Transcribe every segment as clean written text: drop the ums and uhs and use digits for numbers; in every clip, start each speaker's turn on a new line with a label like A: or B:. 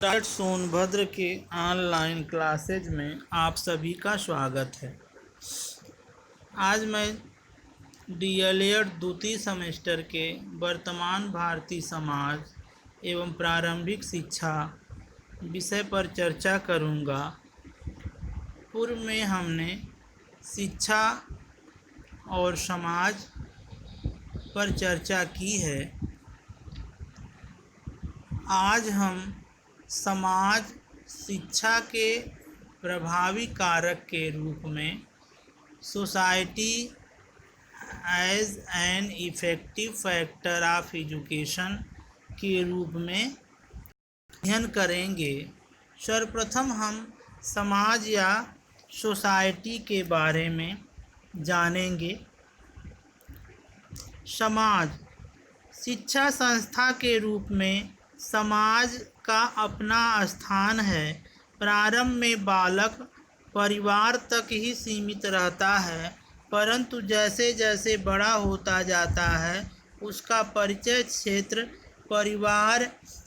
A: Doctor Sonbhadra के online classes में आप सभी का स्वागत है। आज मैं डीएलएड द्वितीय सेमेस्टर के वर्तमान भारतीय समाज एवं प्रारंभिक शिक्षा विषय पर चर्चा करूंगा। पूर्व में हमने शिक्षा और समाज पर चर्चा की है। आज हम समाज शिक्षा के प्रभावी कारक के रूप में society as an effective factor of education के रूप में अध्ययन करेंगे। सर्वप्रथम हम समाज या सोसाइटी के बारे में जानेंगे। समाज शिक्षा संस्था के रूप में समाज का अपना स्थान है। प्रारंभ में बालक परिवार तक ही सीमित रहता है, परंतु जैसे जैसे बड़ा होता जाता है उसका परिचय क्षेत्र परिवार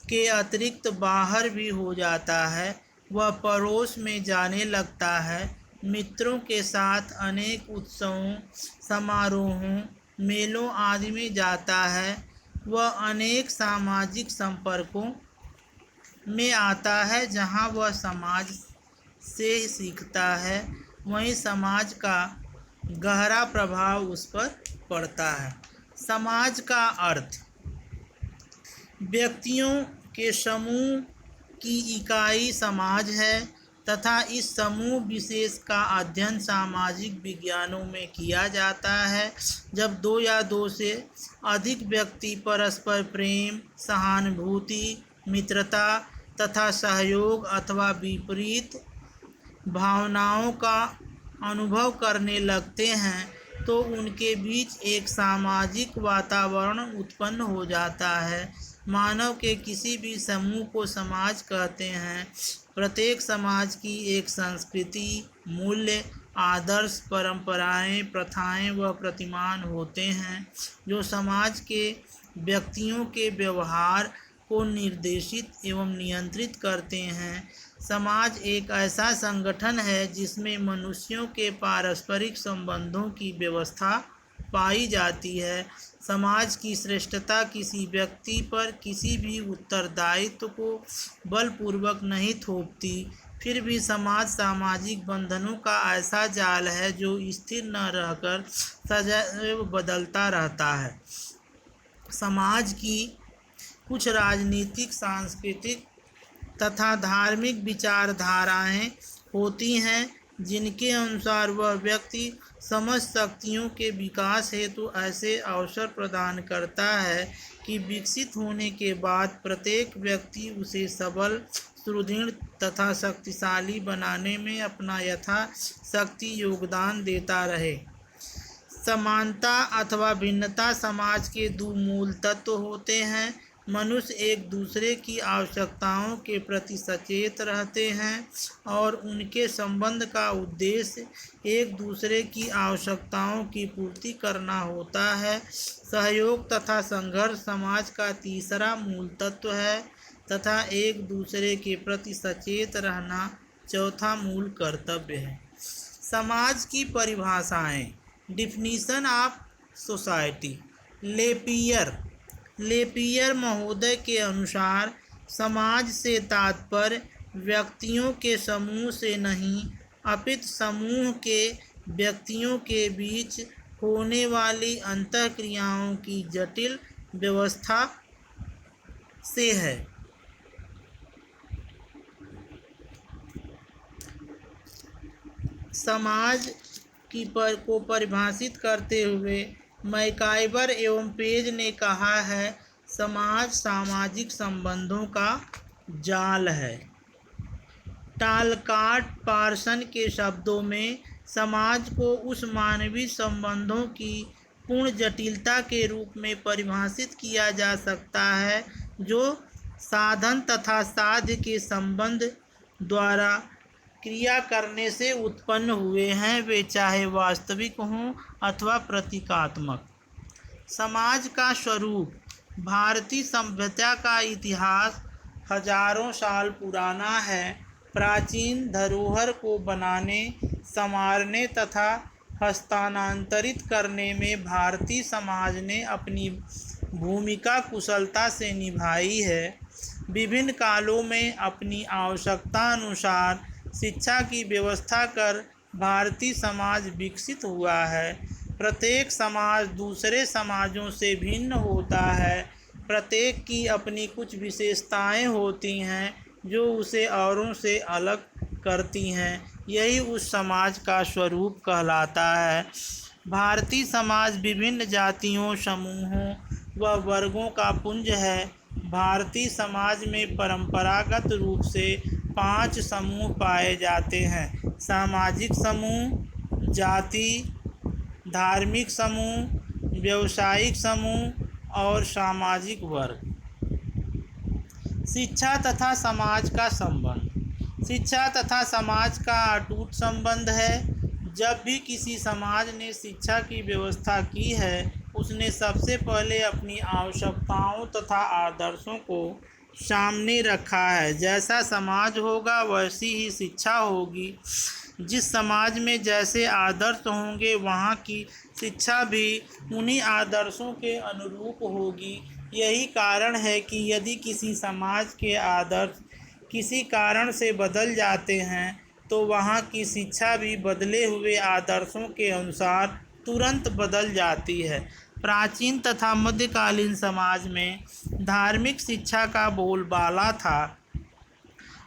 A: के अतिरिक्त बाहर भी हो जाता है। वह पड़ोस में जाने लगता है, मित्रों के साथ अनेक उत्सवों, समारोहों, मेलों आदि में जाता है। वह अनेक सामाजिक संपर्कों में आता है जहाँ वह समाज से सीखता है, वहीं समाज का गहरा प्रभाव उस पर पड़ता है। समाज का अर्थ व्यक्तियों के समूह की इकाई समाज है तथा इस समूह विशेष का अध्ययन सामाजिक विज्ञानों में किया जाता है। जब दो या दो से अधिक व्यक्ति परस्पर प्रेम, सहानुभूति, मित्रता तथा सहयोग अथवा विपरीत भावनाओं का अनुभव करने लगते हैं तो उनके बीच एक सामाजिक वातावरण उत्पन्न हो जाता है। मानव के किसी भी समूह को समाज कहते हैं। प्रत्येक समाज की एक संस्कृति, मूल्य, आदर्श, परंपराएं, प्रथाएं व प्रतिमान होते हैं जो समाज के व्यक्तियों के व्यवहार को निर्देशित एवं नियंत्रित करते हैं। समाज एक ऐसा संगठन है जिसमें मनुष्यों के पारस्परिक संबंधों की व्यवस्था पाई जाती है। समाज की श्रेष्ठता किसी व्यक्ति पर किसी भी उत्तरदायित्व को बलपूर्वक नहीं थोपती। फिर भी समाज सामाजिक बंधनों का ऐसा जाल है जो स्थिर न रहकर सदैव बदलता रहता है। समाज की कुछ राजनीतिक, सांस्कृतिक तथा धार्मिक विचारधाराएं होती हैं जिनके अनुसार वह व्यक्ति समस्त शक्तियों के विकास हेतु ऐसे अवसर प्रदान करता है कि विकसित होने के बाद प्रत्येक व्यक्ति उसे सबल, सुदृढ़ तथा शक्तिशाली बनाने में अपना यथाशक्ति योगदान देता रहे। समानता अथवा भिन्नता समाज के दो मूल तत्व होते हैं। मनुष्य एक दूसरे की आवश्यकताओं के प्रति सचेत रहते हैं और उनके संबंध का उद्देश्य एक दूसरे की आवश्यकताओं की पूर्ति करना होता है। सहयोग तथा संघर्ष समाज का तीसरा मूल तत्व है तथा एक दूसरे के प्रति सचेत रहना चौथा मूल कर्तव्य है। समाज की परिभाषाएं। Definition of society. लेपियर महोदय के अनुसार समाज से तात्पर्य व्यक्तियों के समूह से नहीं अपितु समूह के व्यक्तियों के बीच होने वाली अंतःक्रियाओं की जटिल व्यवस्था से है। समाज को परिभाषित करते हुए मैकाइवर एवं पेज ने कहा है, समाज सामाजिक संबंधों का जाल है। टालकाट पार्सन के शब्दों में समाज को उस मानवीय संबंधों की पूर्ण जटिलता के रूप में परिभाषित किया जा सकता है जो साधन तथा साध्य के संबंध द्वारा क्रिया करने से उत्पन्न हुए हैं, वे चाहे वास्तविक हों अथवा प्रतीकात्मक। समाज का स्वरूप। भारतीय सभ्यता का इतिहास हजारों साल पुराना है। प्राचीन धरोहर को बनाने, संवारने तथा हस्तांतरित करने में भारतीय समाज ने अपनी भूमिका कुशलता से निभाई है। विभिन्न कालों में अपनी आवश्यकता अनुसार शिक्षा की व्यवस्था कर भारतीय समाज विकसित हुआ है। प्रत्येक समाज दूसरे समाजों से भिन्न होता है। प्रत्येक की अपनी कुछ विशेषताएं होती हैं जो उसे औरों से अलग करती हैं। यही उस समाज का स्वरूप कहलाता है। भारतीय समाज विभिन्न जातियों, समूहों व वर्गों का पुंज है। भारतीय समाज में परंपरागत रूप से 5 समूह पाए जाते हैं: सामाजिक समूह, जाति, धार्मिक समूह, व्यावसायिक समूह और सामाजिक वर्ग। शिक्षा तथा समाज का संबंध। शिक्षा तथा समाज का अटूट संबंध है। जब भी किसी समाज ने शिक्षा की व्यवस्था की है, उसने सबसे पहले अपनी आवश्यकताओं तथा आदर्शों को सामने रखा है। जैसा समाज होगा वैसी ही शिक्षा होगी। जिस समाज में जैसे आदर्श होंगे वहाँ की शिक्षा भी उन्हीं आदर्शों के अनुरूप होगी। यही कारण है कि यदि किसी समाज के आदर्श किसी कारण से बदल जाते हैं तो वहाँ की शिक्षा भी बदले हुए आदर्शों के अनुसार तुरंत बदल जाती है। प्राचीन तथा मध्यकालीन समाज में धार्मिक शिक्षा का बोलबाला था।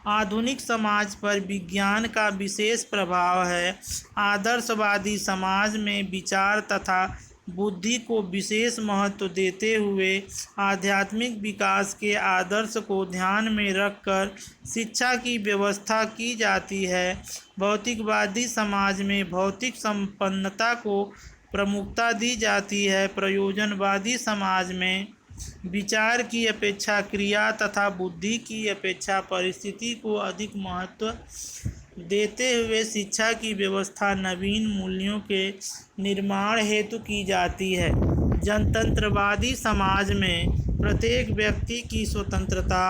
A: आधुनिक समाज पर विज्ञान का विशेष प्रभाव है। आदर्शवादी समाज में विचार तथा बुद्धि को विशेष महत्व देते हुए आध्यात्मिक विकास के आदर्श को ध्यान में रखकर शिक्षा की व्यवस्था की जाती है। भौतिकवादी समाज में भौतिक संपन्नता को प्रमुखता दी जाती है। प्रयोजनवादी समाज में विचार की अपेक्षा क्रिया तथा बुद्धि की अपेक्षा परिस्थिति को अधिक महत्व देते हुए शिक्षा की व्यवस्था नवीन मूल्यों के निर्माण हेतु की जाती है। जनतंत्रवादी समाज में प्रत्येक व्यक्ति की स्वतंत्रता,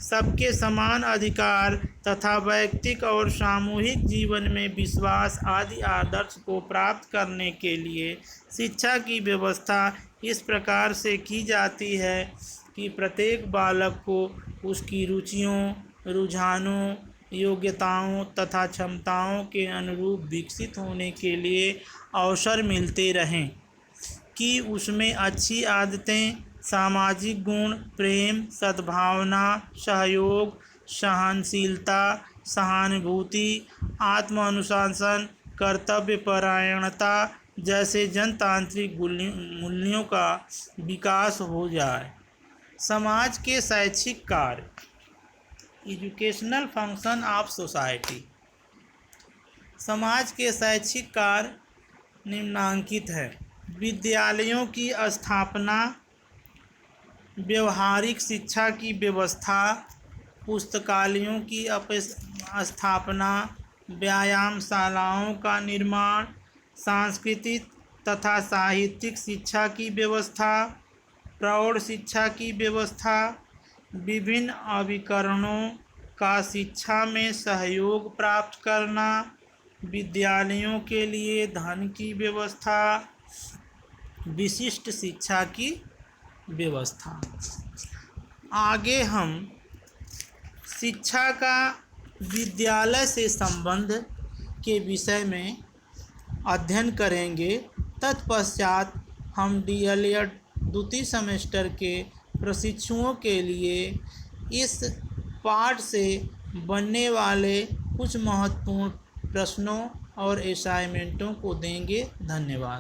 A: सबके समान अधिकार तथा वैयक्तिक और सामूहिक जीवन में विश्वास आदि आदर्श को प्राप्त करने के लिए शिक्षा की व्यवस्था इस प्रकार से की जाती है कि प्रत्येक बालक को उसकी रुचियों, रुझानों, योग्यताओं तथा क्षमताओं के अनुरूप विकसित होने के लिए अवसर मिलते रहें, कि उसमें अच्छी आदतें, सामाजिक गुण, प्रेम, सद्भावना, सहयोग, सहनशीलता, सहानुभूति, आत्म-अनुशासन, कर्तव्यपरायणता जैसे जनतांत्रिक मूल्यों का विकास हो जाए। समाज के शैक्षिक कार्य। Educational function of society. समाज के शैक्षिक कार्य निम्नांकित है: विद्यालयों की स्थापना, व्यवहारिक शिक्षा की व्यवस्था, पुस्तकालयों की स्थापना, व्यायामशालाओं का निर्माण, सांस्कृतिक तथा साहित्यिक शिक्षा की व्यवस्था, प्रौढ़ शिक्षा की व्यवस्था, विभिन्न अभिकरणों का शिक्षा में सहयोग प्राप्त करना, विद्यालयों के लिए धन की व्यवस्था, विशिष्ट शिक्षा की व्यवस्था। आगे हम शिक्षा का विद्यालय से संबंध के विषय में अध्ययन करेंगे। तत्पश्चात हम DLED द्वितीय सेमेस्टर के प्रशिक्षुओं के लिए इस पाठ से बनने वाले कुछ महत्वपूर्ण प्रश्नों और असाइनमेंटों को देंगे। धन्यवाद।